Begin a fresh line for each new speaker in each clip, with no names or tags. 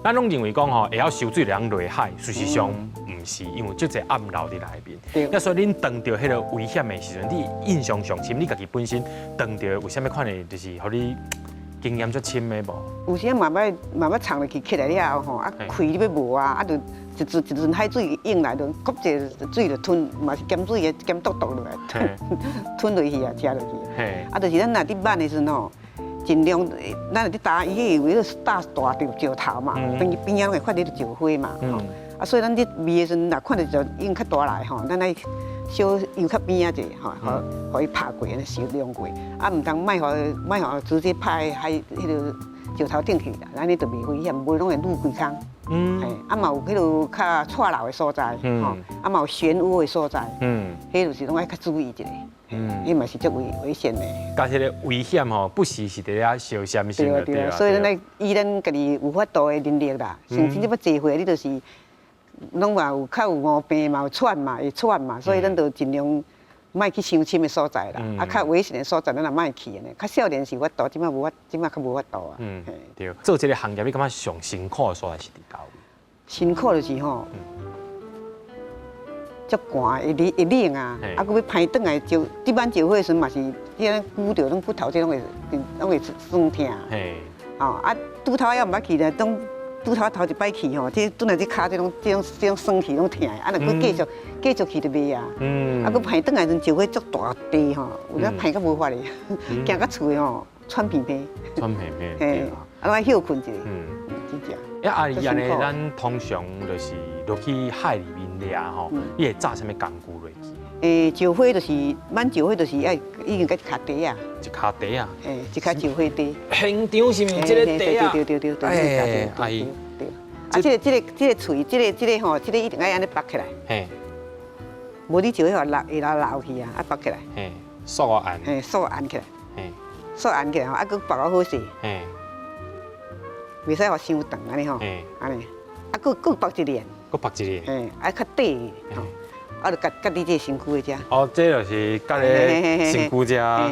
咱拢认为讲吼，会晓收水人落海，事实上唔是，因为足侪暗流伫内面。那所以恁碰到迄个危险的时阵，你印象上深，你家己本身碰到为什么款的，就是互你经验足深的无？
有时慢慢藏落去起来了后吼，啊开你要无啊，啊就一阵海水涌来，就搁一个水就吞，嘛是咸水的咸笃笃落来，吞落去啊，吃落去。啊，就是咱若伫慢的时阵吼。尽量，咱伫打伊个有打大着石头嘛，边仔拢会发伫着石灰嘛，啊，所以咱伫味的时阵，若看到就已经较大来吼，咱爱小游较边仔者吼，互伊拍过，安尼烧凉过，啊，唔通莫互直接拍海迄个石头顶去啦，安尼就袂危险，袂拢会愈规空。啊嘛有迄落较错漏的所在，吼，啊嘛有漩涡的所在，迄就是拢爱较注意一下。伊嘛是足危险的。
甲迄个危险吼，不时是伫遐小心心的对啊。
所以咱以咱家己有法度的能力啦，甚至你要坐回，你就是拢嘛有较有毛病嘛，有喘嘛，会喘嘛，所以咱就尽量莫去伤深的所在啦。啊，较危险的所在咱也莫去安尼。较少年是有法度，即摆无法，即摆较无法度啊。
对。做这个行业，你感觉上辛苦的所在是伫倒位？
辛苦就是吼。足寒，会冷啊，啊，佮要排转来就伫晚石火的时阵嘛是，即个骨着，拢骨头这拢会酸痛。吼，啊，拄头要毋捌去咧，拄头一摆去吼，这转来这骹这种酸气拢痛，啊，若佮继续去就袂啊。啊，佮排转来阵石火足大地吼，有阵排到无法咧，行到厝的吼喘片片。
喘片片。
嘿，啊，拢爱休困一下。真正。
阿姨安尼，咱通常就是落去海里面掠吼，你会炸什么工具落去？
石火就是满石火就是爱已经甲一卡地啊。
一卡地啊？
一卡石火地。
现场是毋是这个地啊？
对。
阿姨。
啊，这个喙，这个吼，这个一定爱安尼拔起来。嘿。无你石火会流去啊，啊拔起来。
嘿。锁我按。
嘿，锁按起来。嘿。锁按起来吼，啊，佮拔到好势。嘿。袂使话伤长安尼吼，安尼，啊，佮拔一链，
佮拔一链，
啊，较短吼，啊，就甲你这身躯的遮。
哦，这就是甲个身躯遮，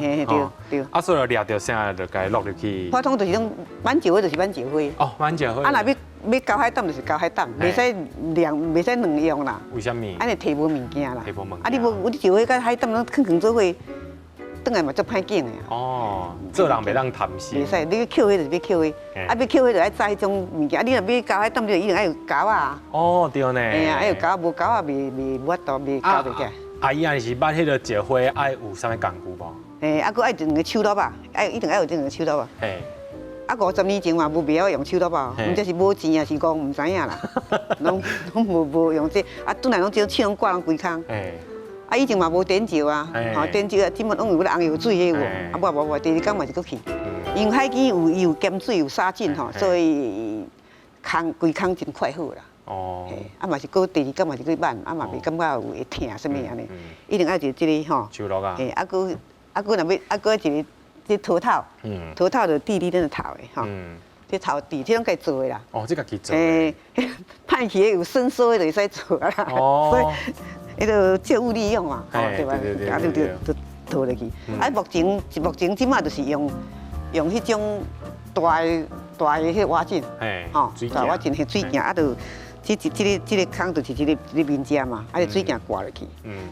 对。
啊，所以掠到啥就该落入去。
普通就是种满石火，就是满石火。
哦，满石火。
啊，若要高海胆就是高海胆，袂使袂使两样啦。
为什么？
安尼摕无物件啦。
摕无物件。
啊，你无石火甲海胆拢放做伙。转来嘛足歹拣的啊！
哦，做人袂当贪心。
袂使，你要捡迄就是要捡迄，啊要捡迄就爱栽迄种物件。啊，你若要搞迄，当就一定爱有钩啊。
哦，对呢。
哎呀，爱有钩，无钩啊，袂法度，袂搞得起来。
阿姨，安是捌迄个石火爱有啥物工具无？
啊，佮爱一两个手刀吧，一定爱有这两个手刀吧。嘿。啊，50年前嘛无必要用手刀吧，毋知是无钱啊是戆，毋知影啦。拢无用这，啊，转来拢只枪挂拢规空。啊，以前嘛无电石啊，吼电石啊，即满拢有迄红油水迄个，啊无，第二天嘛是搁去。因为海边有咸水有沙进吼，所以规空真快好啦。哦。啊嘛是搁第二天嘛是搁慢，啊嘛袂感觉有会疼啥物安尼。一定爱就即个吼。手落啊。啊搁若要搁一个这头套，头套就滴咱的头的吼。这头滴，这拢家己做的啦。哦，这家己做。歹去有伸缩的就会使做啦。哦。所以。迄个借物利用嘛，对吧？啊，就拖落去。啊，目前即马就是用迄种大的迄个瓦镜，吼，大瓦镜迄水镜，啊，就这个坑就是一个面遮嘛，啊，水镜挂落去。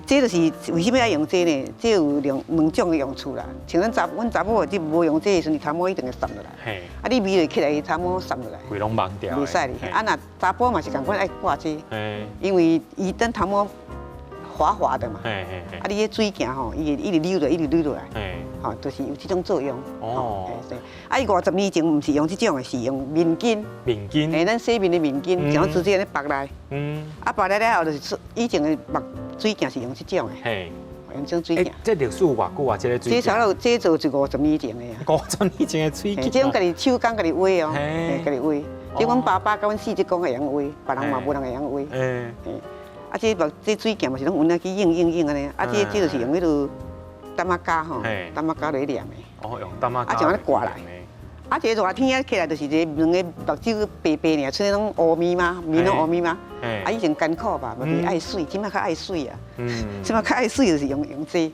这就是为什么要用这呢？这有两种的用处啦。像阮查某即无用这的时阵，头毛一定会散落来。啊，你微落起来，头毛散落来。规拢忘掉。袂使哩。啊，若查甫嘛是共款爱挂这，因为伊等头毛。滑滑的嘛，啊，你迄水镜吼，伊会一直溜落，一直溜落来，吼，就是有这种作用。哦，啊，伊50年前唔是用这种的，是用面巾。面巾。咱洗面的面巾，然后直接安尼绑来。啊，绑来了后就是以前的绑水镜是用这种的。用这种水镜。
这历史有偌久啊？这个水镜。
这做就50年前的啊。
50年前的水镜。
这种家己手工家己画哦，家己画。这阮爸爸甲阮四叔公会晓画，别人嘛无人会晓画。啊，这水镜嘛是拢有那去用安尼，啊，这就是用迄落淡仔胶吼，淡仔胶来染的。
哦，用淡仔胶。
啊，就安尼挂来。啊，这热天起来就是一个两个目睭白白尔，像那种乌面嘛，面拢乌面嘛。啊，以前艰苦吧，嘛袂爱水，即摆较爱水啊。即摆较爱水就是用这。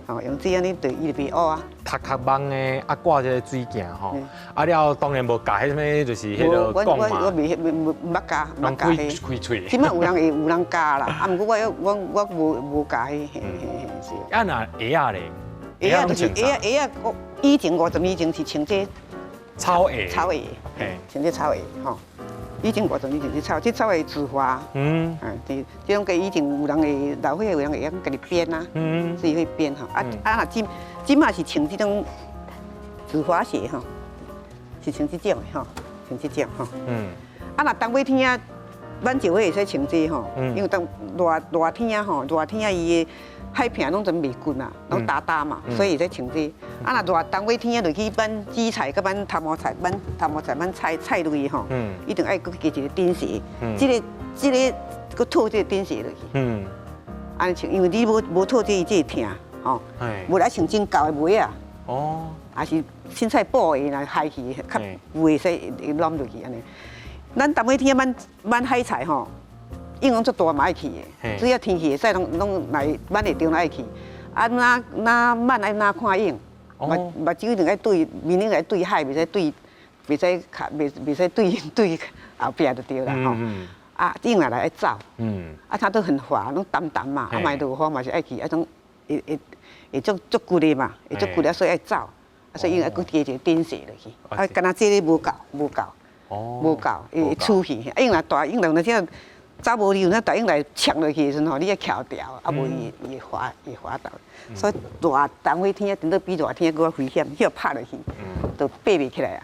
哦，用水安尼对伊就袂乌啊。
头壳蒙的，啊挂这个水镜吼，啊了当然无加迄什么，就是迄个讲嘛。
我袂加，
拢开喙。
即摆有人加啦，啊，毋过我无加迄是。
啊那鞋仔咧？
鞋仔就是鞋仔，我以前50年前是穿这
草鞋，
穿这草鞋吼。以前50年前是草鞋自花，这种个以前有人会老岁有人会用家己编啊，自己会编吼。啊今嘛是穿这种自花鞋吼，是穿这种的吼，穿这种吼。啊若冬尾天啊，挽石会使穿这吼，因为当热天啊吼，热天啊伊的海片拢真袂滚啊，拢搭嘛，所以会使穿这。啊，若热冬尾天啊，落去挽紫菜甲挽头毛菜，挽菜落去吼，一定爱搁加一个顶鞋，这个搁套这个顶鞋落去。安尼穿，因为你无套这会疼吼。无来穿真厚的袜啊。哦。还是凊彩布的，若海去较袂使会冧落去安尼。咱冬尾天挽海菜吼，影响足大嘛爱去的，只要天气会使，拢来挽会着，爱去。啊，哪挽爱哪看影。目睭一定爱对，面顶爱对海，袂使对后壁就对啦吼。啊，影来爱走。啊，它都很滑，拢淡淡嘛，啊，买落雨嘛是爱去，啊种会足骨的嘛，会足骨的，所以爱走。啊，所以应该搁加一个顶鞋落去。啊，干那这个无够，会出去。啊，影来大影来那只走无溜，那大影来呛落去的时阵吼，你要翘掉，啊无伊会滑倒。所以热冬尾天顶多比热天搁较危险，迄拍落去，就爬袂起来啊。